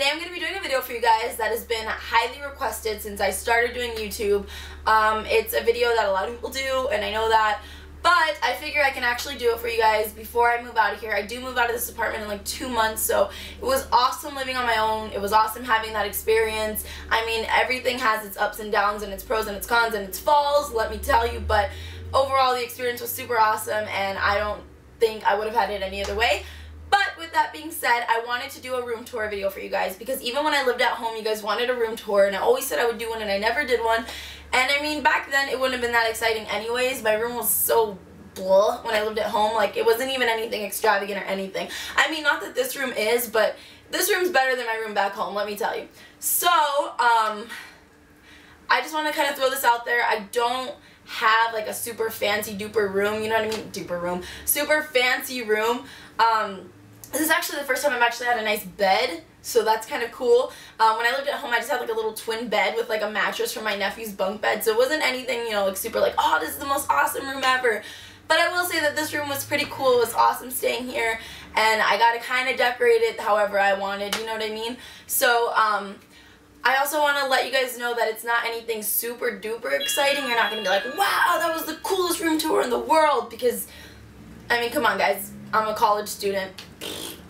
today I'm going to be doing a video for you guys that has been highly requested since I started doing YouTube. It's a video that a lot of people do, and I know that, but I figure I can actually do it for you guys before I move out of here. I do move out of this apartment in like 2 months, so it was awesome living on my own. It was awesome having that experience. I mean, everything has its ups and downs and its pros and its cons and its falls, let me tell you, but overall the experience was super awesome, and I don't think I would have had it any other way. But with that being said, I wanted to do a room tour video for you guys because even when I lived at home, you guys wanted a room tour, and I always said I would do one, and I never did one. And I mean, back then it wouldn't have been that exciting anyways. My room was so blah when I lived at home. Like, it wasn't even anything extravagant or anything. I mean, not that this room is, but this room's better than my room back home, let me tell you. So, I just want to kind of throw this out there. I don't have like a super fancy duper room, you know what I mean? Duper room. Super fancy room. This is actually the first time I've actually had a nice bed, so that's kind of cool. When I lived at home, I just had like a little twin bed with like a mattress from my nephew's bunk bed, so it wasn't anything, you know, like super like, oh, this is the most awesome room ever. But I will say that this room was pretty cool. It was awesome staying here, and I got to kind of decorate it however I wanted, you know what I mean? So, I also want to let you guys know that it's not anything super duper exciting. You're not going to be like, wow, that was the coolest room tour in the world, because, I mean, come on guys, I'm a college student.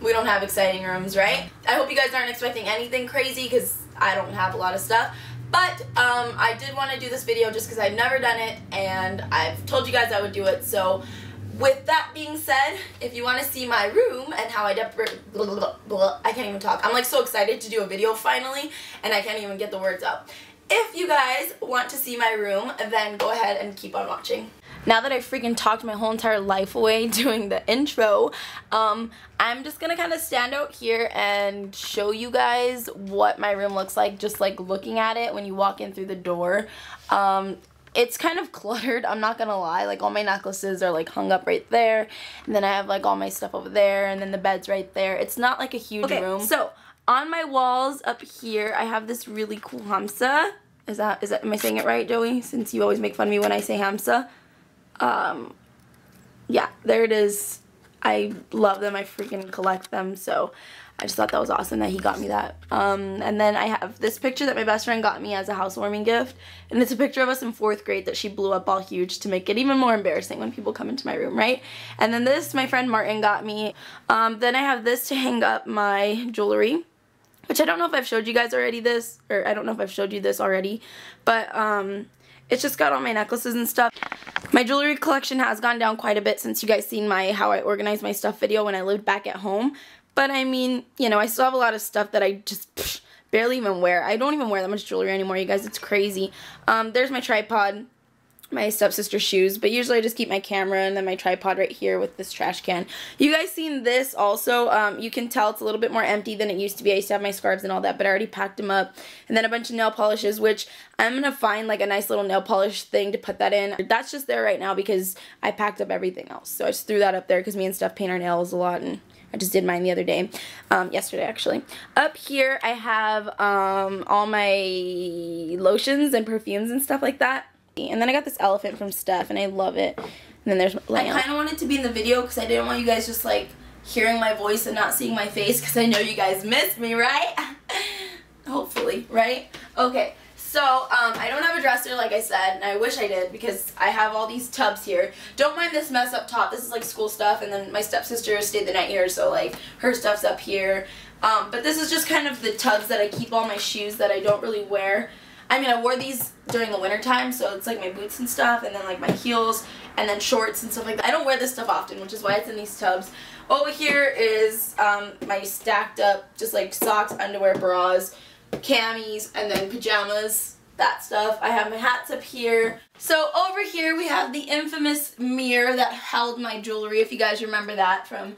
We don't have exciting rooms, right? I hope you guys aren't expecting anything crazy because I don't have a lot of stuff. But I did want to do this video just because I've never done it, and I've told you guys I would do it. So with that being said, if you want to see my room and how I decorate, I can't even talk. I'm like so excited to do a video finally, and I can't even get the words out. If you guys want to see my room, then go ahead and keep on watching. Now that I freaking talked my whole entire life away doing the intro, I'm just gonna kind of stand out here and show you guys what my room looks like, just like looking at it when you walk in through the door. It's kind of cluttered, I'm not gonna lie. Like, all my necklaces are like hung up right there, and then I have like all my stuff over there, and then the bed's right there. It's not like a huge room. So on my walls up here, I have this really cool hamsa. Am I saying it right, Joey? Since you always make fun of me when I say hamsa. Yeah, there it is. I love them. I freaking collect them, so I just thought that was awesome that he got me that. And then I have this picture that my best friend got me as a housewarming gift, and it's a picture of us in 4th grade that she blew up all huge to make it even more embarrassing when people come into my room, right? And then this, my friend Martin got me. Then I have this to hang up my jewelry, which I don't know if I've showed you guys already this, or I don't know if I've showed you this already, but it's just got all my necklaces and stuff. My jewelry collection has gone down quite a bit since you guys seen my how I organize my stuff video when I lived back at home. But I mean, you know, I still have a lot of stuff that I just barely even wear. I don't even wear that much jewelry anymore, you guys. It's crazy. There's my tripod, my stepsister's shoes, but usually I just keep my camera and then my tripod right here with this trash can. You guys seen this also. You can tell it's a little bit more empty than it used to be. I used to have my scarves and all that, but I already packed them up. And then a bunch of nail polishes, which I'm gonna find like a nice little nail polish thing to put that in. That's just there right now because I packed up everything else. So I just threw that up there because me and Steph paint our nails a lot, and I just did mine the other day, yesterday actually. Up here I have all my lotions and perfumes and stuff like that. And then I got this elephant from Steph, and I love it. And then there's my lamp. I kind of wanted to be in the video because I didn't want you guys just like hearing my voice and not seeing my face, because I know you guys missed me, right? Hopefully, right? Okay, so I don't have a dresser like I said, and I wish I did because I have all these tubs here. Don't mind this mess up top. This is like school stuff, and then my stepsister stayed the night here, so like her stuff's up here. But this is just kind of the tubs that I keep all my shoes that I don't really wear. I mean, I wore these during the winter time, so it's like my boots and stuff, and then like my heels, and then shorts and stuff like that. I don't wear this stuff often, which is why it's in these tubs. Over here is my stacked up, just like socks, underwear, bras, camis, and then pajamas, that stuff. I have my hats up here. So over here we have the infamous mirror that held my jewelry, if you guys remember that from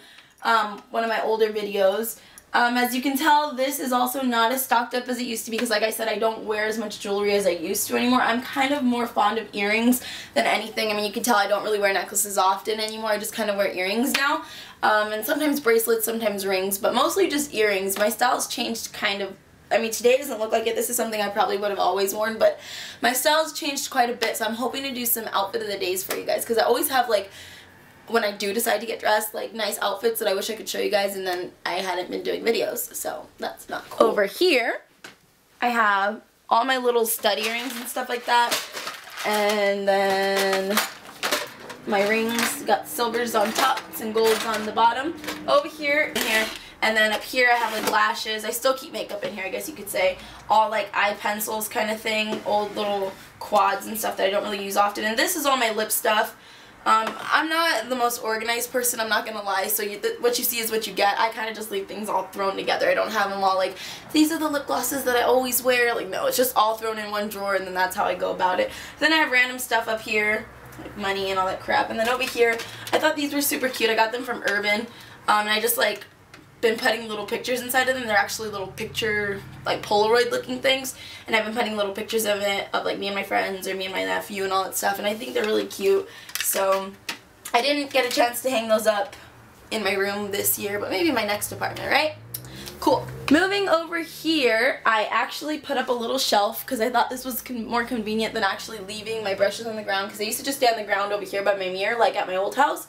one of my older videos. As you can tell, this is also not as stocked up as it used to be because, like I said, I don't wear as much jewelry as I used to anymore. I'm kind of more fond of earrings than anything. I mean, you can tell I don't really wear necklaces often anymore. I just kind of wear earrings now. And sometimes bracelets, sometimes rings, but mostly just earrings. My style's changed kind of. I mean, today doesn't look like it. This is something I probably would have always worn, but my style's changed quite a bit, so I'm hoping to do some outfit of the days for you guys because I always have, like, when I do decide to get dressed, like nice outfits that I wish I could show you guys, and then I hadn't been doing videos, so that's not cool. Over here, I have all my little stud earrings and stuff like that, and then my rings got silvers on top and golds on the bottom. Over here, and then up here I have like lashes. I still keep makeup in here, I guess you could say. All like eye pencils kind of thing, old little quads and stuff that I don't really use often. And this is all my lip stuff. I'm not the most organized person, I'm not gonna lie, so what you see is what you get. I kind of just leave things all thrown together. I don't have them all like, these are the lip glosses that I always wear. Like, no, it's just all thrown in one drawer, and then that's how I go about it. Then I have random stuff up here, like money and all that crap. And then over here, I thought these were super cute. I got them from Urban, and I just like been putting little pictures inside of them. They're actually little picture, like Polaroid looking things, and I've been putting little pictures of it, of like me and my friends or me and my nephew and all that stuff, and I think they're really cute. So I didn't get a chance to hang those up in my room this year, but maybe my next apartment, right? Cool. Moving over here, I actually put up a little shelf because I thought this was more convenient than actually leaving my brushes on the ground, because I used to just stay on the ground over here by my mirror like at my old house.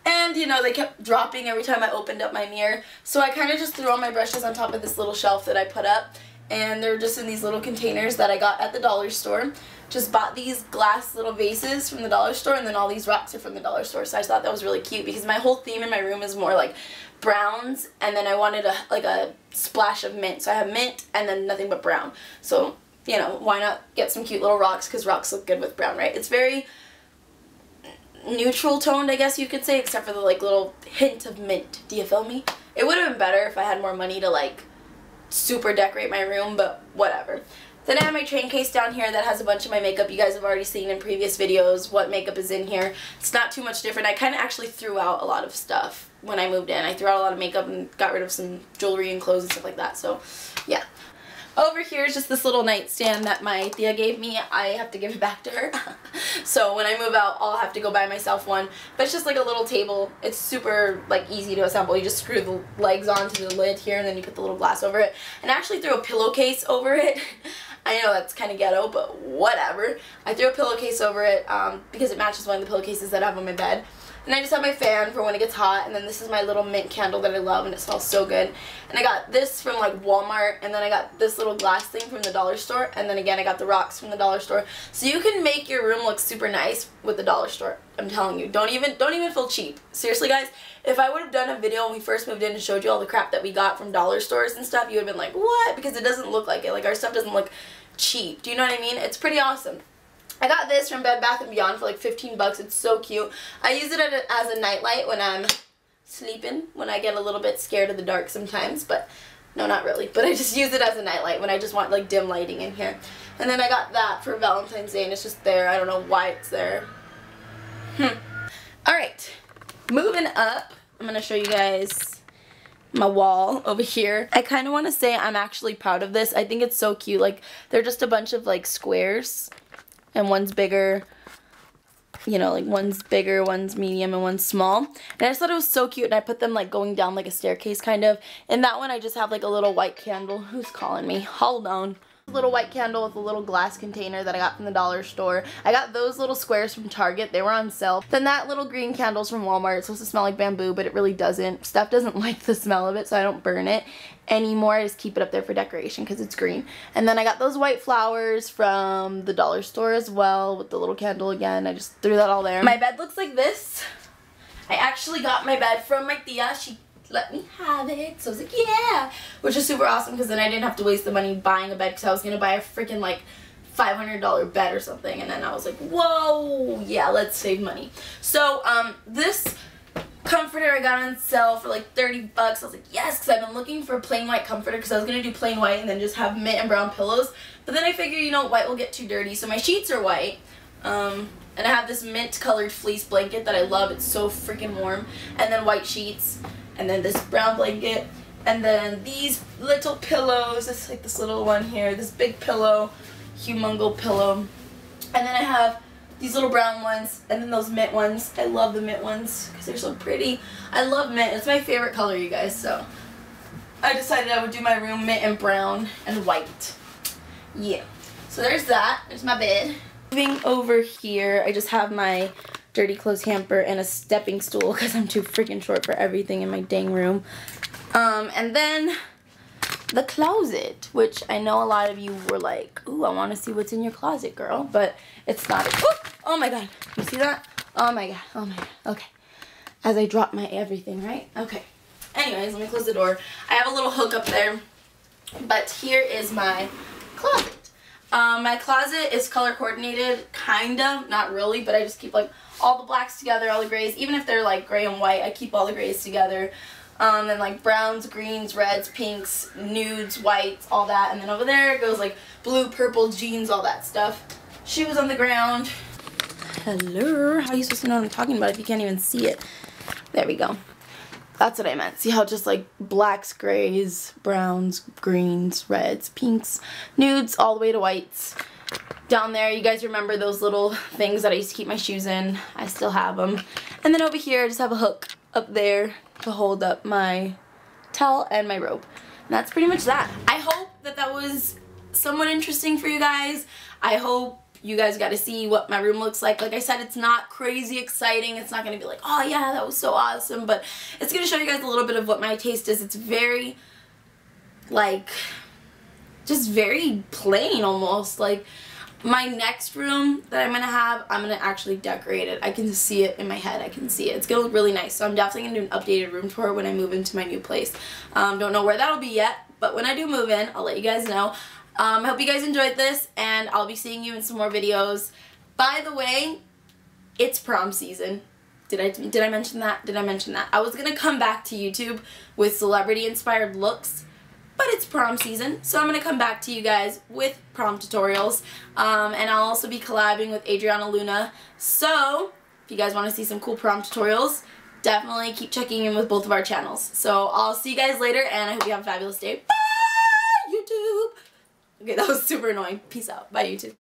And, you know, they kept dropping every time I opened up my mirror. So I kind of just threw all my brushes on top of this little shelf that I put up. And they're just in these little containers that I got at the dollar store. Just bought these glass little vases from the dollar store, and then all these rocks are from the dollar store. So I just thought that was really cute because my whole theme in my room is more like browns. And then I wanted like a splash of mint. So I have mint and then nothing but brown. So, you know, why not get some cute little rocks, because rocks look good with brown, right? It's very neutral toned, I guess you could say, except for the like little hint of mint. Do you feel me? It would have been better if I had more money to like super decorate my room, but whatever. Then I have my train case down here that has a bunch of my makeup. You guys have already seen in previous videos what makeup is in here. It's not too much different. I kind of actually threw out a lot of stuff when I moved in. I threw out a lot of makeup and got rid of some jewelry and clothes and stuff like that. So yeah. Over here is just this little nightstand that my Thea gave me. I have to give it back to her. So when I move out, I'll have to go buy myself one. But it's just like a little table. It's super like easy to assemble. You just screw the legs onto the lid here, and then you put the little glass over it. And I actually threw a pillowcase over it. I know that's kind of ghetto, but whatever. I threw a pillowcase over it because it matches one of the pillowcases that I have on my bed. And I just have my fan for when it gets hot, and then this is my little mint candle that I love, and it smells so good. And I got this from like Walmart, and then I got this little glass thing from the dollar store, and then again I got the rocks from the dollar store. So you can make your room look super nice with the dollar store. I'm telling you, don't even feel cheap. Seriously guys, if I would have done a video when we first moved in and showed you all the crap that we got from dollar stores and stuff, you would have been like, what? Because it doesn't look like it. Like, our stuff doesn't look cheap. Do you know what I mean? It's pretty awesome. I got this from Bed Bath & Beyond for like 15 bucks. It's so cute. I use it as a nightlight when I'm sleeping, when I get a little bit scared of the dark sometimes, but no, not really. But I just use it as a nightlight when I just want like dim lighting in here. And then I got that for Valentine's Day, and it's just there. I don't know why it's there. Alright, moving up, I'm going to show you guys my wall over here. I kind of want to say I'm actually proud of this. I think it's so cute. Like, they're just a bunch of like squares, and one's bigger, you know, like one's bigger, one's medium, and one's small. And I just thought it was so cute, and I put them like going down like a staircase kind of. And that one I just have like a little white candle. Who's calling me? Hold on. A little white candle with a little glass container that I got from the dollar store. I got those little squares from Target. They were on sale. Then that little green candle's from Walmart. It's supposed to smell like bamboo, but it really doesn't. Steph doesn't like the smell of it, so I don't burn it anymore. I just keep it up there for decoration because it's green. And then I got those white flowers from the dollar store as well with the little candle again. I just threw that all there. My bed looks like this. I actually got my bed from my Thea. She let me have it, so I was like, yeah, which is super awesome because then I didn't have to waste the money buying a bed, because I was gonna buy a freaking like $500 bed or something, and then I was like, whoa, yeah, let's save money. So this comforter I got on sale for like 30 bucks. I was like, yes, because I've been looking for a plain white comforter, because I was gonna do plain white and then just have mint and brown pillows, but then I figured, you know, white will get too dirty, so my sheets are white. And I have this mint colored fleece blanket that I love. It's so freaking warm. And then white sheets. And then this brown blanket. And then these little pillows. It's like this little one here. This big pillow. Humongo pillow. And then I have these little brown ones. And then those mint ones. I love the mint ones because they're so pretty. I love mint. It's my favorite color, you guys. So I decided I would do my room mint and brown and white. Yeah. So there's that. There's my bed. Moving over here, I just have my dirty clothes hamper, and a stepping stool because I'm too freaking short for everything in my dang room. And then the closet, which I know a lot of you were like, ooh, I want to see what's in your closet, girl, but it's not. Oh my god, you see that? Oh my god, oh my god. Okay, as I drop my everything, right? Okay, anyways, let me close the door. I have a little hook up there, but here is my closet. My closet is color coordinated, kind of, not really, but I just keep like all the blacks together, all the grays, even if they're like gray and white, I keep all the grays together. And like browns, greens, reds, pinks, nudes, whites, all that. And then over there goes like blue, purple, jeans, all that stuff. Shoes on the ground. Hello, how are you supposed to know what I'm talking about if you can't even see it? There we go. That's what I meant. See how just like blacks, grays, browns, greens, reds, pinks, nudes, all the way to whites. Down there, you guys remember those little things that I used to keep my shoes in? I still have them. And then over here, I just have a hook up there to hold up my towel and my robe. And that's pretty much that. I hope that that was somewhat interesting for you guys. I hope you guys got to see what my room looks like. Like I said, it's not crazy exciting. It's not going to be like, oh yeah, that was so awesome. But it's going to show you guys a little bit of what my taste is. It's very, like, just very plain almost. Like, my next room that I'm going to have, I'm going to actually decorate it. I can see it in my head. I can see it. It's going to look really nice. So I'm definitely going to do an updated room tour when I move into my new place. Don't know where that'll be yet, but when I do move in, I'll let you guys know. I hope you guys enjoyed this, and I'll be seeing you in some more videos. By the way, it's prom season. Did I mention that? Did I mention that? I was going to come back to YouTube with celebrity-inspired looks, but it's prom season, so I'm going to come back to you guys with prom tutorials. And I'll also be collabing with Adriana Luna. So, if you guys want to see some cool prom tutorials, definitely keep checking in with both of our channels. So, I'll see you guys later, and I hope you have a fabulous day. Bye, YouTube! Okay, that was super annoying. Peace out. Bye, YouTube.